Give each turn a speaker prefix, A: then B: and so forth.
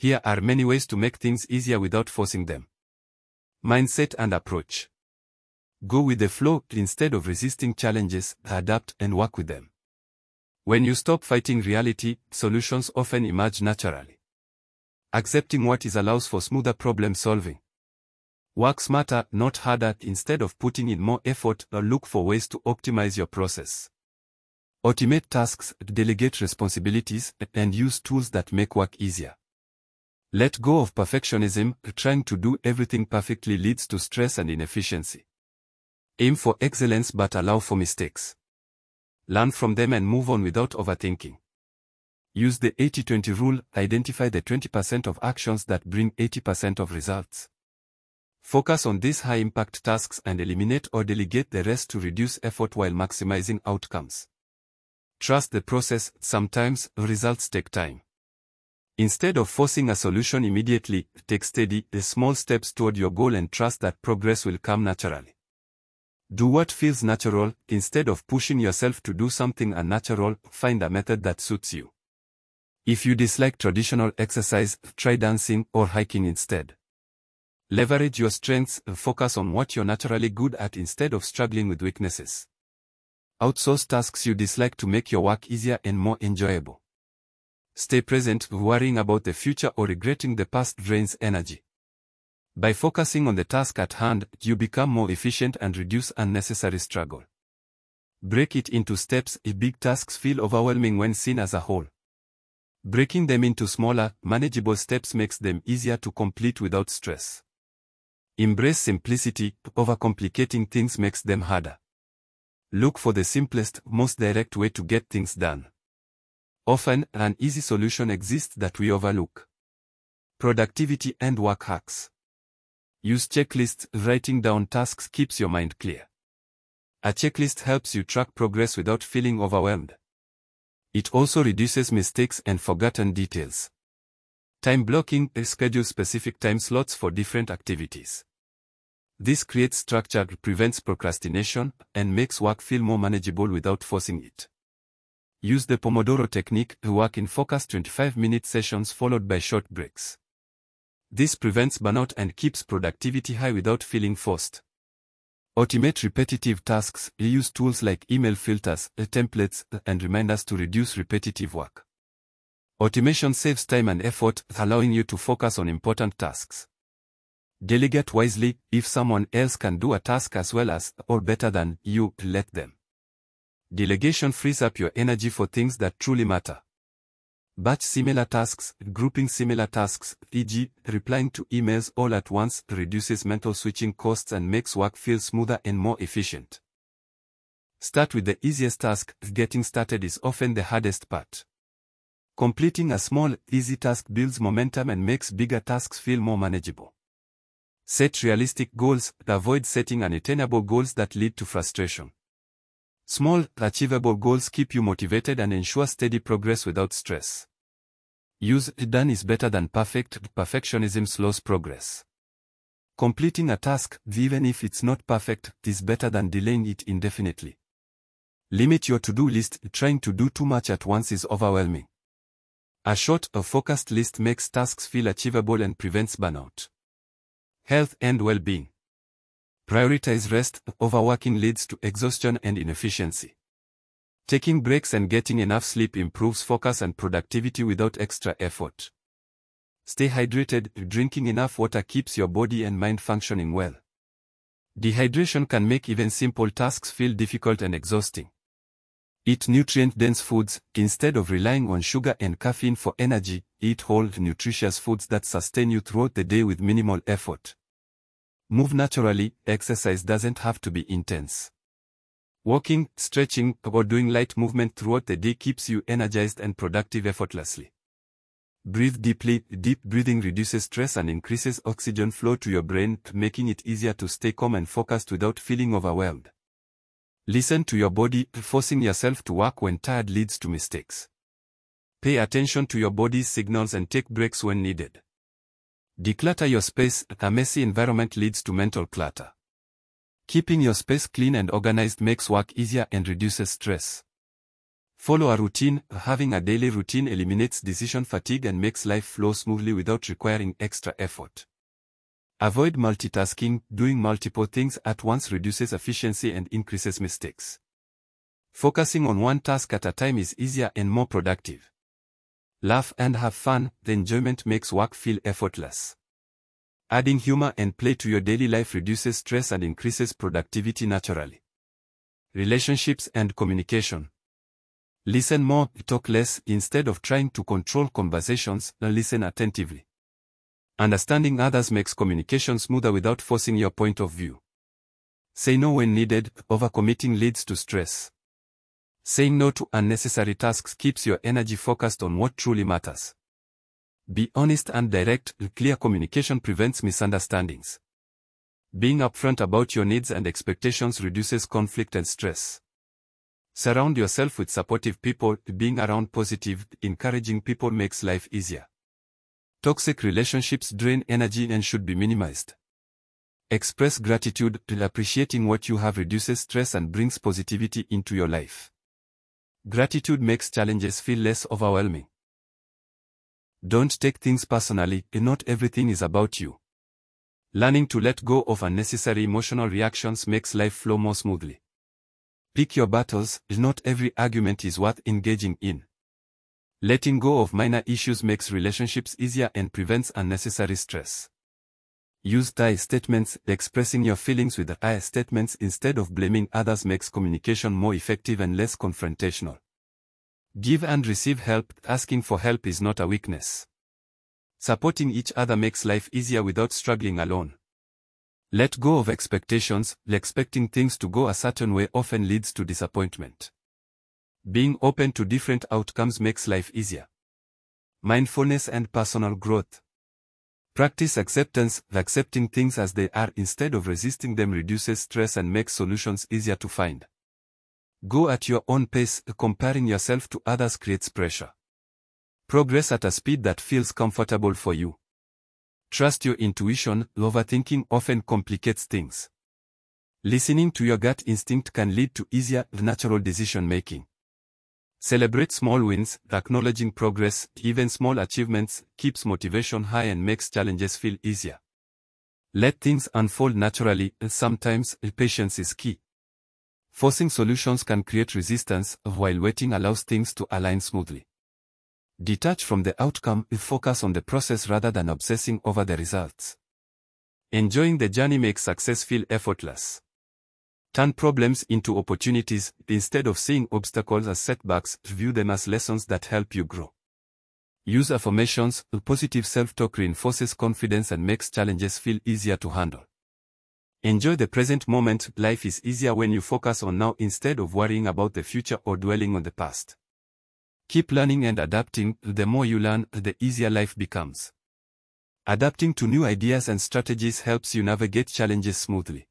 A: Here are many ways to make things easier without forcing them. Mindset and approach. Go with the flow instead of resisting challenges, adapt and work with them. When you stop fighting reality, solutions often emerge naturally. Accepting what is allows for smoother problem solving. Work smarter, not harder. Instead of putting in more effort, look for ways to optimize your process. Automate tasks, delegate responsibilities, and use tools that make work easier. Let go of perfectionism. Trying to do everything perfectly leads to stress and inefficiency. Aim for excellence but allow for mistakes. Learn from them and move on without overthinking. Use the 80-20 rule. Identify the 20% of actions that bring 80% of results. Focus on these high-impact tasks and eliminate or delegate the rest to reduce effort while maximizing outcomes. Trust the process. Sometimes, results take time. Instead of forcing a solution immediately, take steady, small steps toward your goal and trust that progress will come naturally. Do what feels natural. Instead of pushing yourself to do something unnatural, find a method that suits you. If you dislike traditional exercise, try dancing or hiking instead. Leverage your strengths. Focus on what you're naturally good at instead of struggling with weaknesses. Outsource tasks you dislike to make your work easier and more enjoyable. Stay present. Worrying about the future or regretting the past drains energy. By focusing on the task at hand, you become more efficient and reduce unnecessary struggle. Break it into steps. Big tasks feel overwhelming when seen as a whole. Breaking them into smaller, manageable steps makes them easier to complete without stress. Embrace simplicity. Overcomplicating things makes them harder. Look for the simplest, most direct way to get things done. Often, an easy solution exists that we overlook. Productivity and work hacks. Use checklists. Writing down tasks keeps your mind clear. A checklist helps you track progress without feeling overwhelmed. It also reduces mistakes and forgotten details. Time blocking. Schedule specific time slots for different activities. This creates structure, prevents procrastination, and makes work feel more manageable without forcing it. Use the Pomodoro technique. Work in focused 25-minute sessions followed by short breaks. This prevents burnout and keeps productivity high without feeling forced. Automate repetitive tasks. Use tools like email filters, templates, and reminders to reduce repetitive work. Automation saves time and effort, allowing you to focus on important tasks. Delegate wisely. If someone else can do a task as well as, or better than, you, let them. Delegation frees up your energy for things that truly matter. Batch similar tasks. Grouping similar tasks, e.g., replying to emails all at once, reduces mental switching costs and makes work feel smoother and more efficient. Start with the easiest task. Getting started is often the hardest part. Completing a small, easy task builds momentum and makes bigger tasks feel more manageable. Set realistic goals. Avoid setting unattainable goals that lead to frustration. Small, achievable goals keep you motivated and ensure steady progress without stress. Use done is better than perfect. Perfectionism slows progress. Completing a task, even if it's not perfect, is better than delaying it indefinitely. Limit your to-do list. Trying to do too much at once is overwhelming. A short, focused list makes tasks feel achievable and prevents burnout. Health and well-being. Prioritize rest. Overworking leads to exhaustion and inefficiency. Taking breaks and getting enough sleep improves focus and productivity without extra effort. Stay hydrated. Drinking enough water keeps your body and mind functioning well. Dehydration can make even simple tasks feel difficult and exhausting. Eat nutrient-dense foods. Instead of relying on sugar and caffeine for energy, eat whole, nutritious foods that sustain you throughout the day with minimal effort. Move naturally. Exercise doesn't have to be intense. Walking, stretching, or doing light movement throughout the day keeps you energized and productive effortlessly. Breathe deeply. Deep breathing reduces stress and increases oxygen flow to your brain, making it easier to stay calm and focused without feeling overwhelmed. Listen to your body. Forcing yourself to work when tired leads to mistakes. Pay attention to your body's signals and take breaks when needed. Declutter your space. A messy environment leads to mental clutter. Keeping your space clean and organized makes work easier and reduces stress. Follow a routine. Having a daily routine eliminates decision fatigue and makes life flow smoothly without requiring extra effort. Avoid multitasking. Doing multiple things at once reduces efficiency and increases mistakes. Focusing on one task at a time is easier and more productive. Laugh and have fun. The enjoyment makes work feel effortless. Adding humor and play to your daily life reduces stress and increases productivity naturally. Relationships and communication. Listen more, talk less. Instead of trying to control conversations, listen attentively. Understanding others makes communication smoother without forcing your point of view. Say no when needed. Overcommitting leads to stress. Saying no to unnecessary tasks keeps your energy focused on what truly matters. Be honest and direct. Clear communication prevents misunderstandings. Being upfront about your needs and expectations reduces conflict and stress. Surround yourself with supportive people. Being around positive, encouraging people makes life easier. Toxic relationships drain energy and should be minimized. Express gratitude. Appreciating what you have reduces stress and brings positivity into your life. Gratitude makes challenges feel less overwhelming. Don't take things personally. Not everything is about you. Learning to let go of unnecessary emotional reactions makes life flow more smoothly. Pick your battles. Not every argument is worth engaging in. Letting go of minor issues makes relationships easier and prevents unnecessary stress. Use I statements. Expressing your feelings with I statements instead of blaming others makes communication more effective and less confrontational. Give and receive help. Asking for help is not a weakness. Supporting each other makes life easier without struggling alone. Let go of expectations. Expecting things to go a certain way often leads to disappointment. Being open to different outcomes makes life easier. Mindfulness and personal growth. Practice acceptance. Accepting things as they are instead of resisting them reduces stress and makes solutions easier to find. Go at your own pace. Comparing yourself to others creates pressure. Progress at a speed that feels comfortable for you. Trust your intuition. Overthinking often complicates things. Listening to your gut instinct can lead to easier, natural decision-making. Celebrate small wins. Acknowledging progress, even small achievements, keeps motivation high and makes challenges feel easier. Let things unfold naturally. Sometimes, patience is key. Forcing solutions can create resistance, while waiting allows things to align smoothly. Detach from the outcome. Focus on the process rather than obsessing over the results. Enjoying the journey makes success feel effortless. Turn problems into opportunities. Instead of seeing obstacles as setbacks, view them as lessons that help you grow. Use affirmations. Positive self-talk reinforces confidence and makes challenges feel easier to handle. Enjoy the present moment. Life is easier when you focus on now instead of worrying about the future or dwelling on the past. Keep learning and adapting. The more you learn, the easier life becomes. Adapting to new ideas and strategies helps you navigate challenges smoothly.